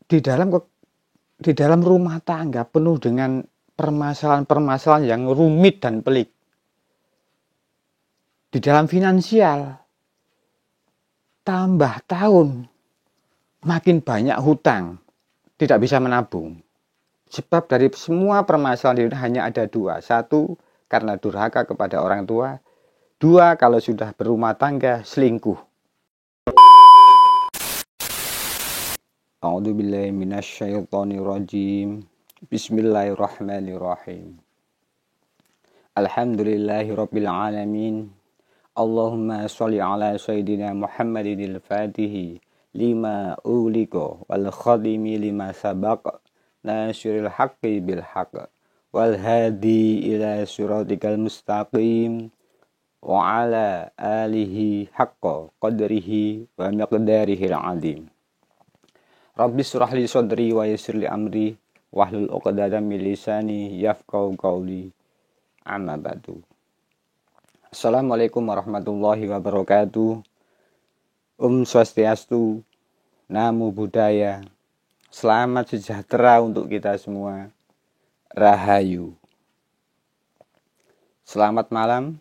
di dalam di dalam rumah tangga penuh dengan permasalahan-permasalahan yang rumit dan pelik. Di dalam finansial, tambah tahun, makin banyak hutang, tidak bisa menabung. Sebab dari semua permasalahan ini hanya ada dua. Satu, karena durhaka kepada orang tua. Dua, kalau sudah berumah tangga, selingkuh. A'udzubillahi minasyaitonirrajim. Bismillahirrahmanirrahim. Alhamdulillahirabbil alamin. Allahumma sholli ala sayyidina Muhammadinil Fatihi lima uliqa wal khadimi lima sabaq nasiril haqqi bil haqq wal hadi ila siratikal mustaqim wa ala alihi haqqa qadrihi wa miqdarihil azim. Rabbi shrah li sadri wa yassir li amri wahlul 'uqdatam min lisani yafqahu qawli. Amma ba'du. Assalamualaikum warahmatullahi wabarakatuh. Swastiastu, Namo Buddhaya. Selamat sejahtera untuk kita semua. Rahayu. Selamat malam.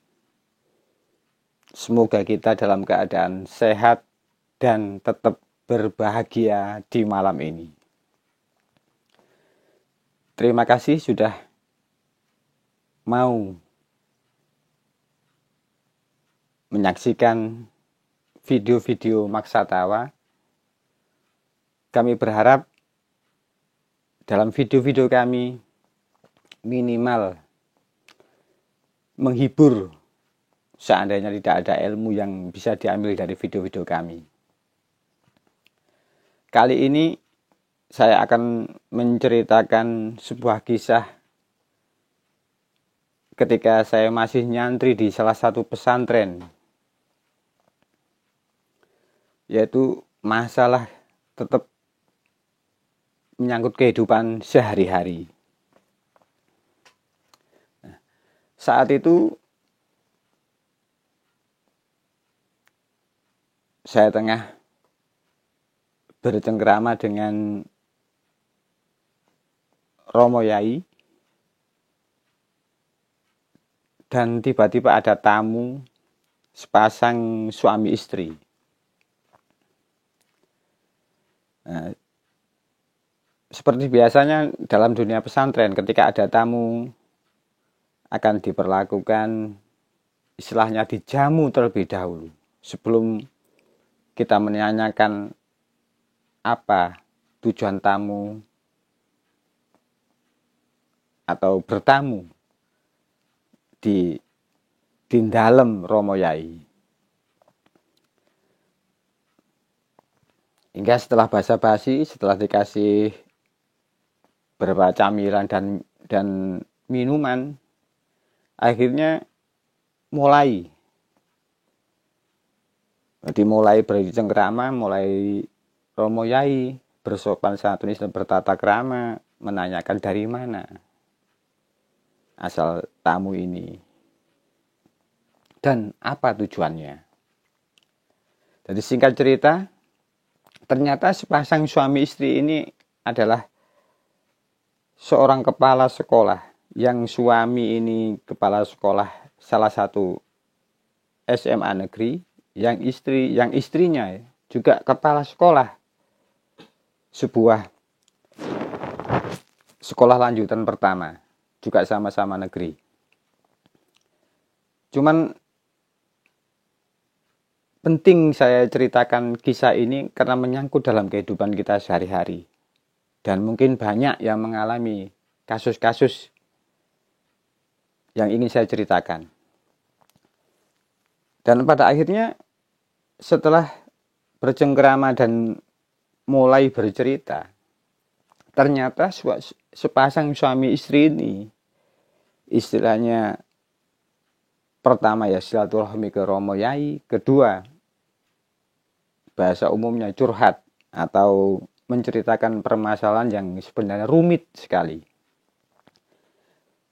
Semoga kita dalam keadaan sehat dan tetap berbahagia di malam ini. Terima kasih sudah mau menyaksikan video-video Maksatawa. Kami berharap dalam video-video kami minimal menghibur seandainya tidak ada ilmu yang bisa diambil dari video-video kami. Kali ini saya akan menceritakan sebuah kisah ketika saya masih nyantri di salah satu pesantren, yaitu masalah tetap menyangkut kehidupan sehari-hari. Saat itu saya tengah bercengkrama dengan Romo Yai, dan tiba-tiba ada tamu sepasang suami istri. Nah, seperti biasanya dalam dunia pesantren, ketika ada tamu akan diperlakukan istilahnya dijamu terlebih dahulu sebelum kita menanyakan apa tujuan tamu atau bertamu di dalam Romo Yai. Hingga setelah basa-basi, setelah dikasih beberapa camilan dan minuman, akhirnya mulai bercengkrama, mulai Romo Yai bersopan santun dan bertata krama menanyakan dari mana asal tamu ini dan apa tujuannya. Jadi singkat cerita, ternyata sepasang suami istri ini adalah seorang kepala sekolah, yang suami ini kepala sekolah salah satu SMA negeri, yang istrinya juga kepala sekolah sebuah sekolah lanjutan pertama, juga sama-sama negeri. Cuman penting saya ceritakan kisah ini karena menyangkut dalam kehidupan kita sehari-hari. Dan mungkin banyak yang mengalami kasus-kasus yang ingin saya ceritakan. Dan pada akhirnya setelah bercengkrama dan mulai bercerita, ternyata sepasang suami istri ini istilahnya pertama ya silaturahmi ke Romo Yai, kedua bahasa umumnya curhat atau menceritakan permasalahan yang sebenarnya rumit sekali.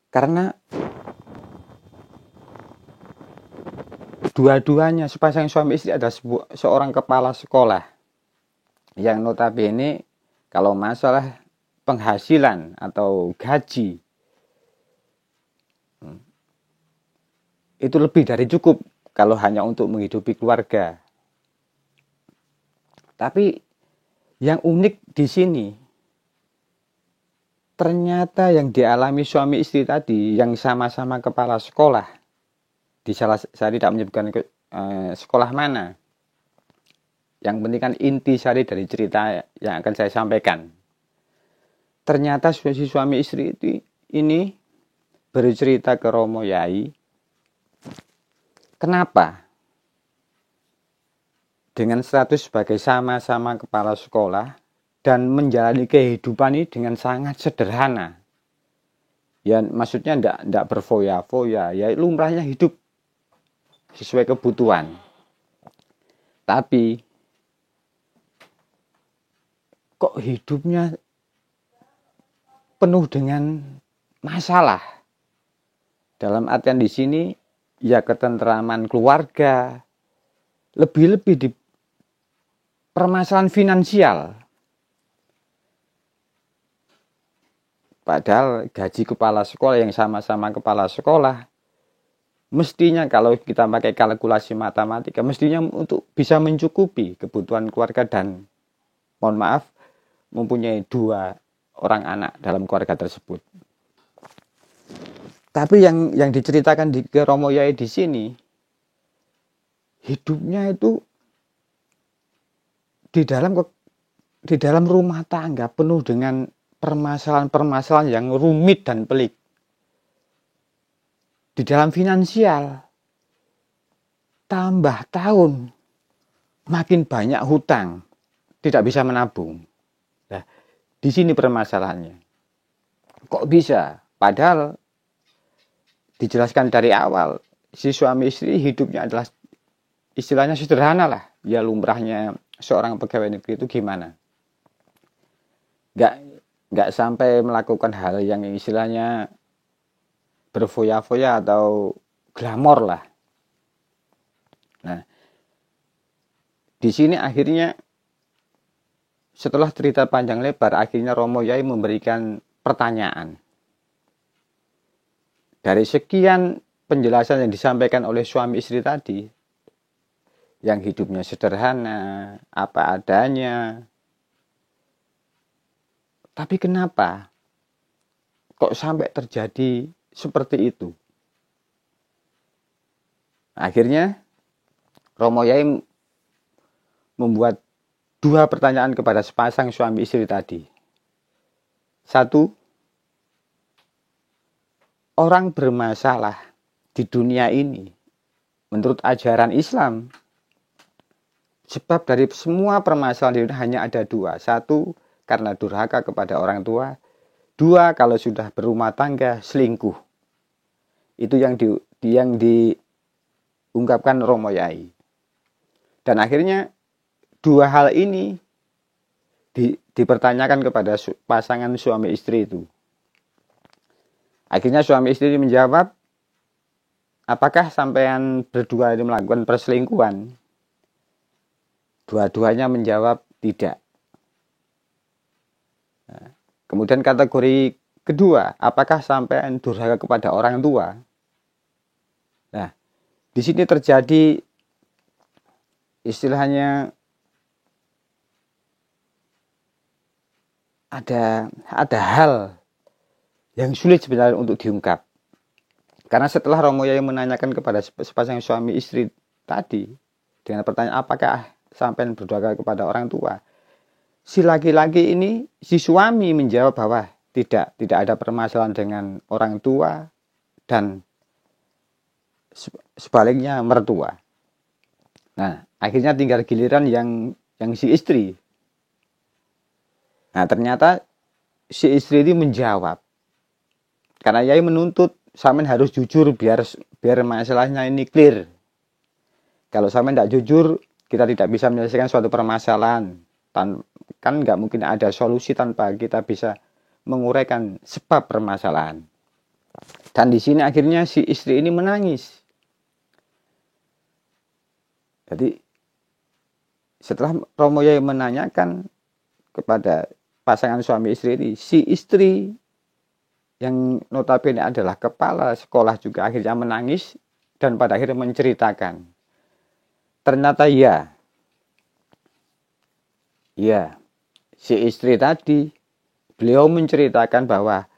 Karena dua-duanya sepasang suami istri adalah seorang kepala sekolah yang notabene Kalau masalah penghasilan atau gaji, itu lebih dari cukup kalau hanya untuk menghidupi keluarga. Tapi yang unik di sini, ternyata yang dialami suami istri tadi yang sama-sama kepala sekolah, saya tidak menyebutkan sekolah mana. Yang penting kan inti sari dari cerita yang akan saya sampaikan. Ternyata si suami istri ini bercerita ke Romo Yai. Kenapa? Dengan status sebagai sama-sama kepala sekolah dan menjalani kehidupan ini dengan sangat sederhana. Ya maksudnya enggak berfoya-foya, ya lumrahnya hidup sesuai kebutuhan. Tapi kok hidupnya penuh dengan masalah. Dalam artian di sini ya ketentraman keluarga, lebih-lebih di permasalahan finansial. Padahal gaji kepala sekolah yang sama-sama kepala sekolah, mestinya kalau kita pakai kalkulasi matematika, mestinya untuk bisa mencukupi kebutuhan keluarga dan, mohon maaf, mempunyai 2 orang anak dalam keluarga tersebut. Tapi yang diceritakan ke Romo Yai di sini, hidupnya itu di dalam rumah tangga penuh dengan permasalahan-permasalahan yang rumit dan pelik. Di dalam finansial, tambah tahun, makin banyak hutang, tidak bisa menabung. Nah, di sini permasalahannya. Kok bisa? Padahal dijelaskan dari awal, si suami istri hidupnya adalah istilahnya sederhana lah. Ya lumrahnya seorang pegawai negeri itu gimana? Nggak sampai melakukan hal yang istilahnya berfoya-foya atau glamor lah. Nah, di sini akhirnya setelah cerita panjang lebar, akhirnya Romo Yai memberikan pertanyaan. Dari sekian penjelasan yang disampaikan oleh suami istri tadi, yang hidupnya sederhana, apa adanya, tapi kenapa kok sampai terjadi seperti itu? Akhirnya Romo Yai membuat 2 pertanyaan kepada sepasang suami istri tadi. 1, orang bermasalah di dunia ini menurut ajaran Islam, sebab dari semua permasalahan hanya ada 2. 1, karena durhaka kepada orang tua. 2, kalau sudah berumah tangga, selingkuh. Itu yang diungkapkan Romo Yai. Dan akhirnya 2 hal ini dipertanyakan kepada pasangan suami istri itu. Akhirnya suami istri menjawab, apakah sampean berdua ini melakukan perselingkuhan? Dua-duanya menjawab tidak. Nah, kemudian kategori kedua, apakah sampean durhaka kepada orang tua? Nah, di sini terjadi istilahnya ada hal yang sulit sebenarnya untuk diungkap. Karena setelah Romo Yai menanyakan kepada sepasang suami istri tadi dengan pertanyaan apakah sampai berdurhaka kepada orang tua, si laki-laki ini, si suami menjawab bahwa tidak ada permasalahan dengan orang tua dan sebaliknya mertua. Nah, akhirnya tinggal giliran yang si istri. Nah, ternyata si istri ini menjawab, karena Yai menuntut sampean harus jujur biar masalahnya ini clear. Kalau sampean tidak jujur, kita tidak bisa menyelesaikan suatu permasalahan. Kan nggak mungkin ada solusi tanpa kita bisa menguraikan sebab permasalahan. Dan di sini akhirnya si istri ini menangis. Jadi setelah Romo Yai menanyakan kepada pasangan suami istri ini, si istri yang notabene adalah kepala sekolah juga akhirnya menangis dan pada akhirnya menceritakan. Ternyata ya, si istri tadi, beliau menceritakan bahwa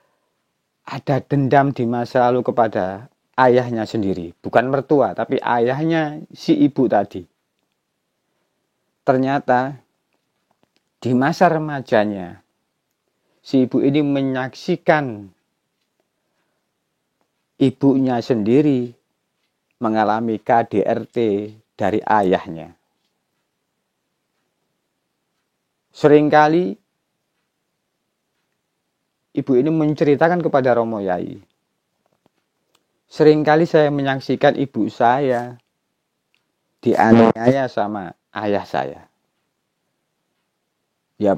ada dendam di masa lalu kepada ayahnya sendiri, bukan mertua, tapi ayahnya si ibu tadi. Ternyata di masa remajanya, si ibu ini menyaksikan ibunya sendiri mengalami KDRT dari ayahnya. Seringkali ibu ini menceritakan kepada Romo Yai, seringkali saya menyaksikan ibu saya dianiaya sama ayah saya. Ya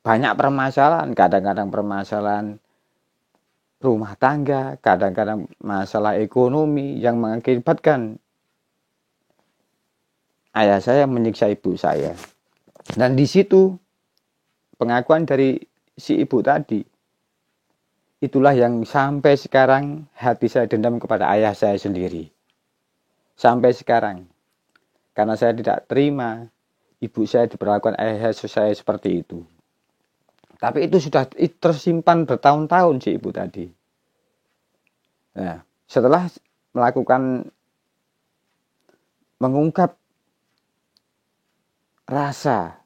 banyak permasalahan, kadang-kadang permasalahan rumah tangga, kadang-kadang masalah ekonomi yang mengakibatkan ayah saya menyiksa ibu saya. Dan di situ pengakuan dari si ibu tadi, itulah yang sampai sekarang hati saya dendam kepada ayah saya sendiri. Sampai sekarang. Karena saya tidak terima ibu saya diperlakukan ayah saya seperti itu. Tapi itu sudah tersimpan bertahun-tahun si ibu tadi. Nah, setelah mengungkap rasa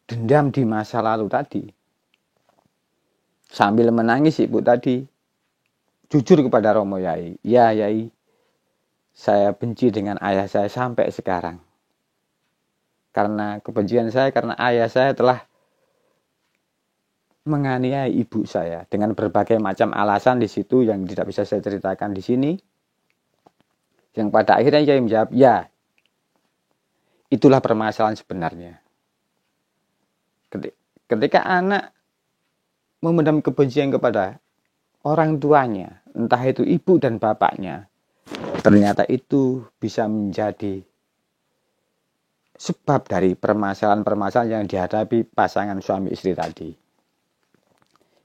dendam di masa lalu tadi, sambil menangis ibu tadi jujur kepada Romo Yai, ya Yai, saya benci dengan ayah saya sampai sekarang. Karena kebencian saya, karena ayah saya telah menganiaya ibu saya dengan berbagai macam alasan di situ yang tidak bisa saya ceritakan di sini. Yang pada akhirnya Yai menjawab, ya, itulah permasalahan sebenarnya. Ketika anak memendam kebencian kepada orang tuanya, entah itu ibu dan bapaknya, ternyata itu bisa menjadi sebab dari permasalahan-permasalahan yang dihadapi pasangan suami istri tadi.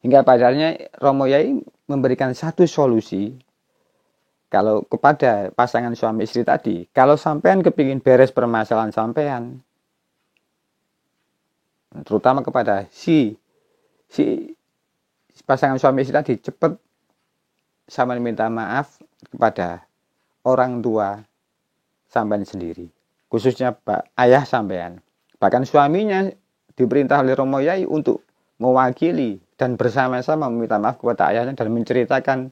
Hingga padanya Romo Yai memberikan satu solusi kalau kepada pasangan suami istri tadi, kalau sampean kepingin beres permasalahan sampean, terutama kepada si pasangan suami istri tadi, cepat sama minta maaf kepada orang tua sampean sendiri, khususnya ayah sampean. Bahkan suaminya diperintah oleh Romo Yai untuk mewakili dan bersama-sama meminta maaf kepada ayahnya dan menceritakan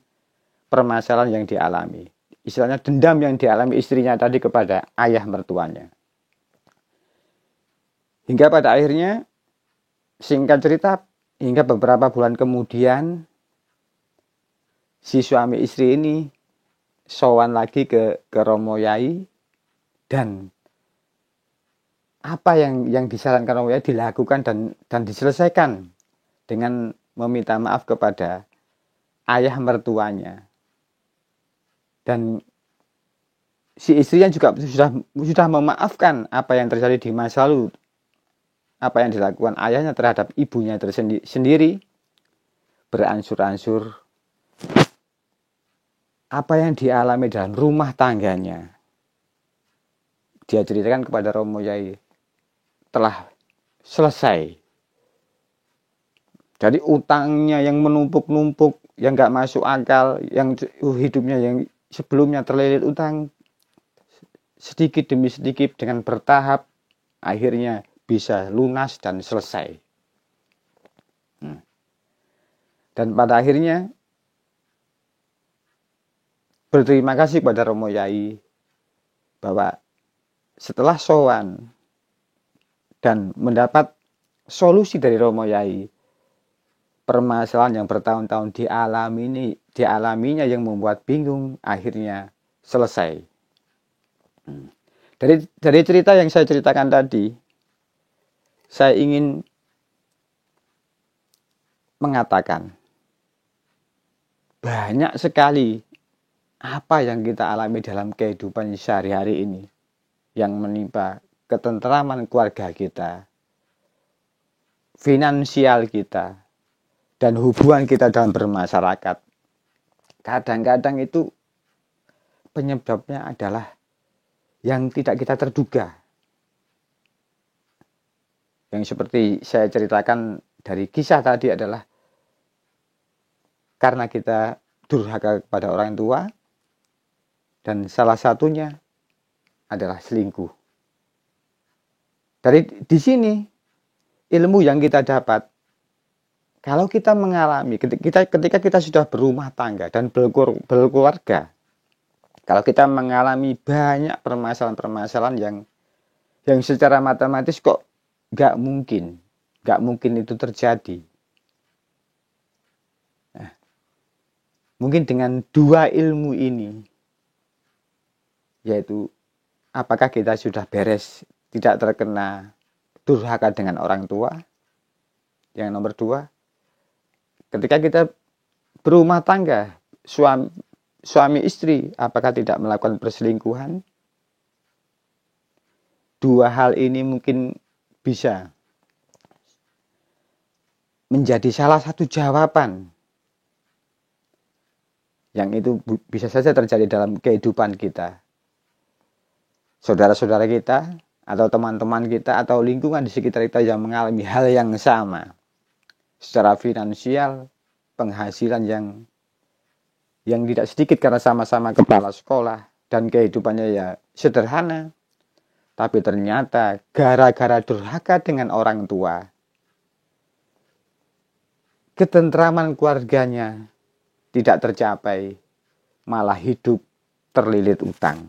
permasalahan yang dialami. Istilahnya dendam yang dialami istrinya tadi kepada ayah mertuanya. Hingga pada akhirnya, singkat cerita, hingga beberapa bulan kemudian, si suami istri ini sowan lagi ke Romo Yai, dan apa yang disarankan Romo Yai dilakukan dan diselesaikan dengan meminta maaf kepada ayah mertuanya. Dan si istrinya juga sudah memaafkan apa yang terjadi di masa lalu, apa yang dilakukan ayahnya terhadap ibunya sendiri, beransur-ansur apa yang dialami dalam rumah tangganya. Dia ceritakan kepada Romo Yai telah selesai. Jadi utangnya yang menumpuk-numpuk, yang gak masuk akal, yang hidupnya yang sebelumnya terlilit utang, sedikit demi sedikit dengan bertahap, akhirnya bisa lunas dan selesai. Dan pada akhirnya berterima kasih kepada Romo Yai bahwa setelah sowan dan mendapat solusi dari Romo Yai, permasalahan yang bertahun-tahun dialaminya yang membuat bingung akhirnya selesai. Dari cerita yang saya ceritakan tadi, saya ingin mengatakan banyak sekali apa yang kita alami dalam kehidupan sehari-hari ini yang menimpa ketentraman keluarga kita, finansial kita, dan hubungan kita dalam bermasyarakat. Kadang-kadang itu penyebabnya adalah yang tidak kita terduga. Yang seperti saya ceritakan dari kisah tadi adalah karena kita durhaka kepada orang tua, dan salah satunya adalah selingkuh. Di sini ilmu yang kita dapat, kalau kita mengalami ketika kita sudah berumah tangga dan berkeluarga, kalau kita mengalami banyak permasalahan-permasalahan yang secara matematis kok nggak mungkin itu terjadi. Nah, mungkin dengan dua ilmu ini, yaitu apakah kita sudah beres tidak terkena durhaka dengan orang tua. Yang nomor dua, ketika kita berumah tangga, suami istri, apakah tidak melakukan perselingkuhan? Dua hal ini mungkin bisa menjadi salah satu jawaban yang itu bisa saja terjadi dalam kehidupan kita. Saudara-saudara kita, atau teman-teman kita, atau lingkungan di sekitar kita yang mengalami hal yang sama. Secara finansial, penghasilan yang tidak sedikit karena sama-sama kepala sekolah, dan kehidupannya ya sederhana. Tapi ternyata gara-gara durhaka dengan orang tua, ketentraman keluarganya tidak tercapai, malah hidup terlilit utang.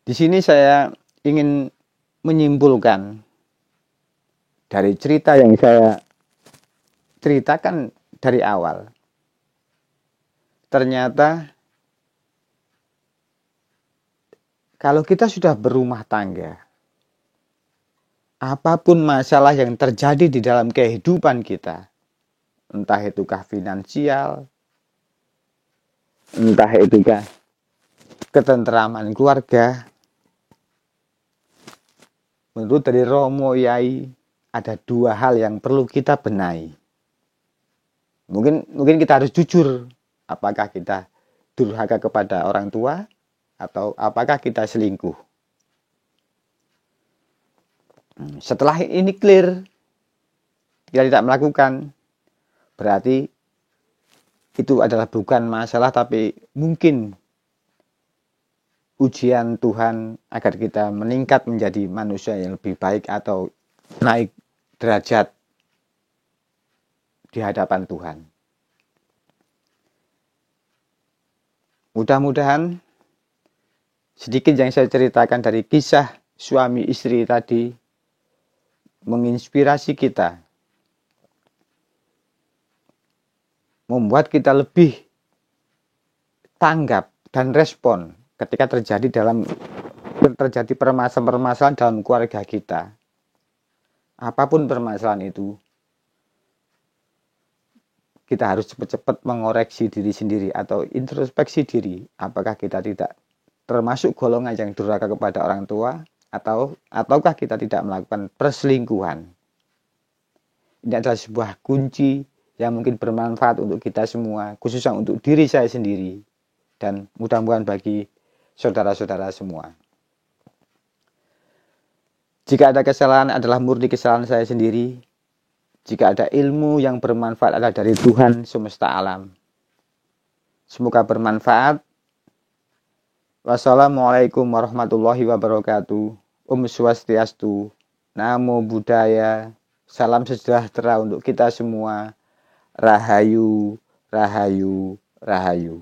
Di sini saya ingin menyimpulkan dari cerita yang saya ceritakan dari awal. Ternyata kalau kita sudah berumah tangga, apapun masalah yang terjadi di dalam kehidupan kita, entah itukah finansial, entah itukah ketentraman keluarga, menurut dari Romo Yai, ada dua hal yang perlu kita benahi. Mungkin kita harus jujur, apakah kita durhaka kepada orang tua atau apakah kita selingkuh. Setelah ini clear, kita tidak melakukan, berarti itu adalah bukan masalah, tapi mungkin ujian Tuhan agar kita meningkat menjadi manusia yang lebih baik atau naik derajat di hadapan Tuhan. Mudah-mudahan sedikit yang saya ceritakan dari kisah suami istri tadi menginspirasi kita, membuat kita lebih tanggap dan respon ketika terjadi permasalahan-permasalahan dalam keluarga kita. Apapun permasalahan itu, kita harus cepat-cepat mengoreksi diri sendiri atau introspeksi diri. Apakah kita tidak termasuk golongan yang durhaka kepada orang tua, ataukah kita tidak melakukan perselingkuhan. Ini adalah sebuah kunci yang mungkin bermanfaat untuk kita semua, khususnya untuk diri saya sendiri, dan mudah-mudahan bagi saudara-saudara semua. Jika ada kesalahan adalah murni kesalahan saya sendiri. Jika ada ilmu yang bermanfaat adalah dari Tuhan semesta alam. Semoga bermanfaat. Wassalamualaikum warahmatullahi wabarakatuh. Om Swastiastu. Namo Buddhaya. Salam sejahtera untuk kita semua. Rahayu, Rahayu, Rahayu.